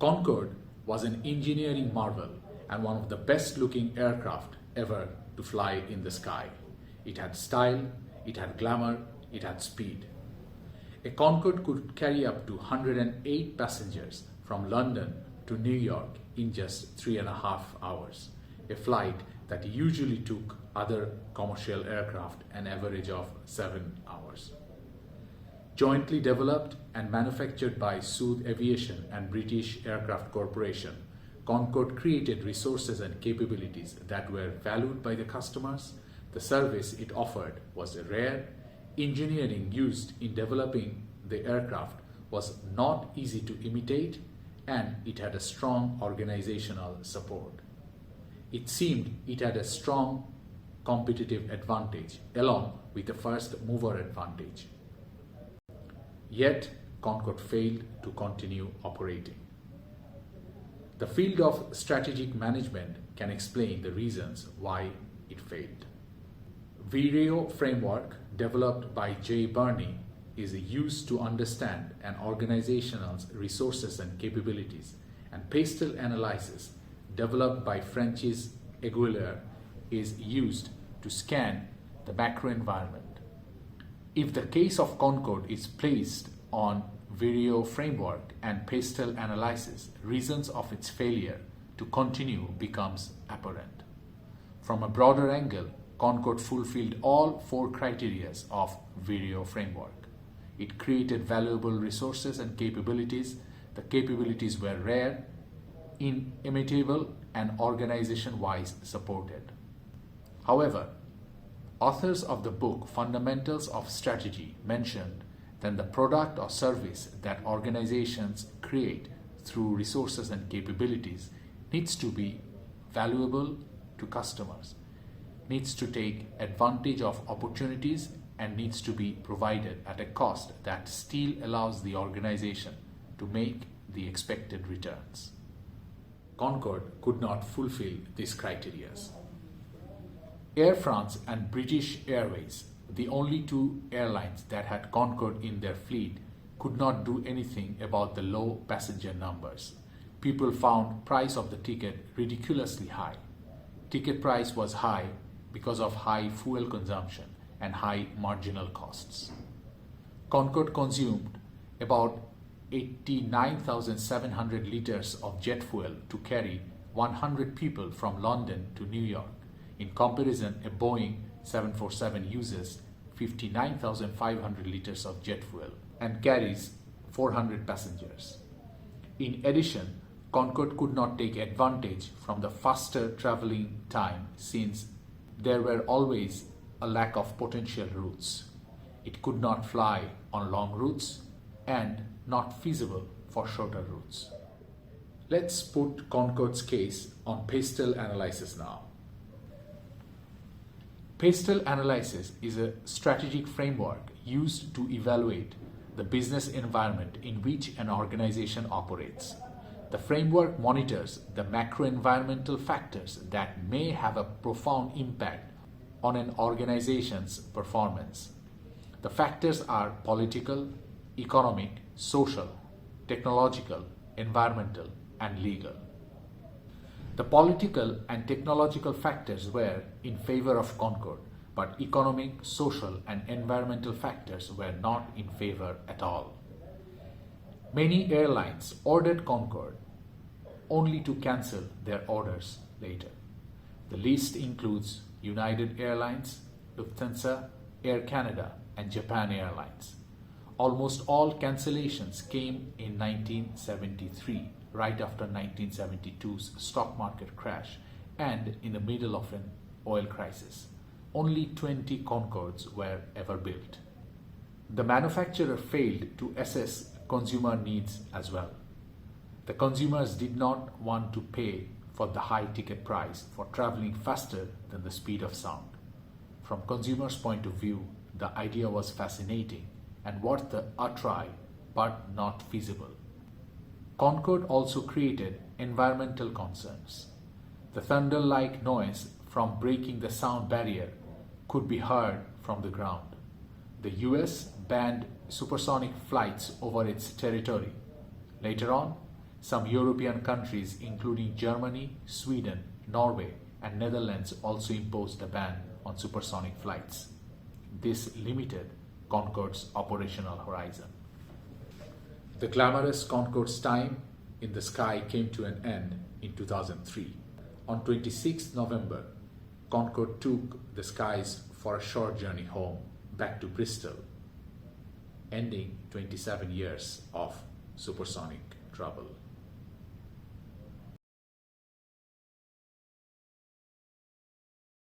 Concord was an engineering marvel and one of the best looking aircraft ever to fly in the sky. It had style, it had glamour, it had speed. A Concord could carry up to 108 passengers from London to New York in just 3.5 hours, a flight that usually took other commercial aircraft an average of 7 hours. Jointly developed and manufactured by Soothe Aviation and British Aircraft Corporation, Concord created resources and capabilities that were valued by the customers. The service it offered was rare. Engineering used in developing the aircraft was not easy to imitate, and it had a strong organizational support. It seemed it had a strong competitive advantage along with a first mover advantage. Yet, Concord failed to continue operating. The field of strategic management can explain the reasons why it failed. VRIO framework developed by J. Burney is used to understand an organization's resources and capabilities, and Pastel Analysis developed by Francis Aguilera is used to scan the macro environment. If the case of Concord is placed on VRIO framework and Pastel Analysis, reasons of its failure to continue becomes apparent. From a broader angle, Concord fulfilled all 4 criteria of VRIO framework. It created valuable resources and capabilities. The capabilities were rare, inimitable, and organization-wise supported. However, authors of the book Fundamentals of Strategy mentioned that the product or service that organizations create through resources and capabilities needs to be valuable to customers, needs to take advantage of opportunities, and needs to be provided at a cost that still allows the organization to make the expected returns. Concord could not fulfill these criteria. Air France and British Airways, the only 2 airlines that had Concord in their fleet, could not do anything about the low passenger numbers. People found price of the ticket ridiculously high. Ticket price was high because of high fuel consumption and high marginal costs. Concord consumed about 89,700 liters of jet fuel to carry 100 people from London to New York. In comparison, a Boeing 747 uses 59,500 liters of jet fuel and carries 400 passengers. In addition, Concord could not take advantage from the faster traveling time since there were always a lack of potential routes. It could not fly on long routes and not feasible for shorter routes. Let's put Concord's case on Pastel Analysis now. Pastel Analysis is a strategic framework used to evaluate the business environment in which an organization operates. The framework monitors the macro-environmental factors that may have a profound impact on an organization's performance. The factors are political, economic, social, technological, environmental, and legal. The political and technological factors were in favor of Concord, but economic, social, and environmental factors were not in favor at all. Many airlines ordered Concord only to cancel their orders later. The list includes United Airlines, Lufthansa, Air Canada, and Japan Airlines. Almost all cancellations came in 1973, right after 1972's stock market crash and in the middle of an oil crisis. Only 20 Concords were ever built. The manufacturer failed to assess consumer needs as well. The consumers did not want to pay for the high ticket price for traveling faster than the speed of sound. From consumers' point of view, the idea was fascinating and worth a try, but not feasible. Concord also created environmental concerns. The thunder-like noise from breaking the sound barrier could be heard from the ground. The US banned supersonic flights over its territory. Later on, Some European countries, including Germany, Sweden, Norway, and Netherlands, also imposed a ban on supersonic flights. This limited Concorde's operational horizon. The glamorous Concorde's time in the sky came to an end in 2003. On 26 November, Concord took the skies for a short journey home, back to Bristol, ending 27 years of supersonic travel.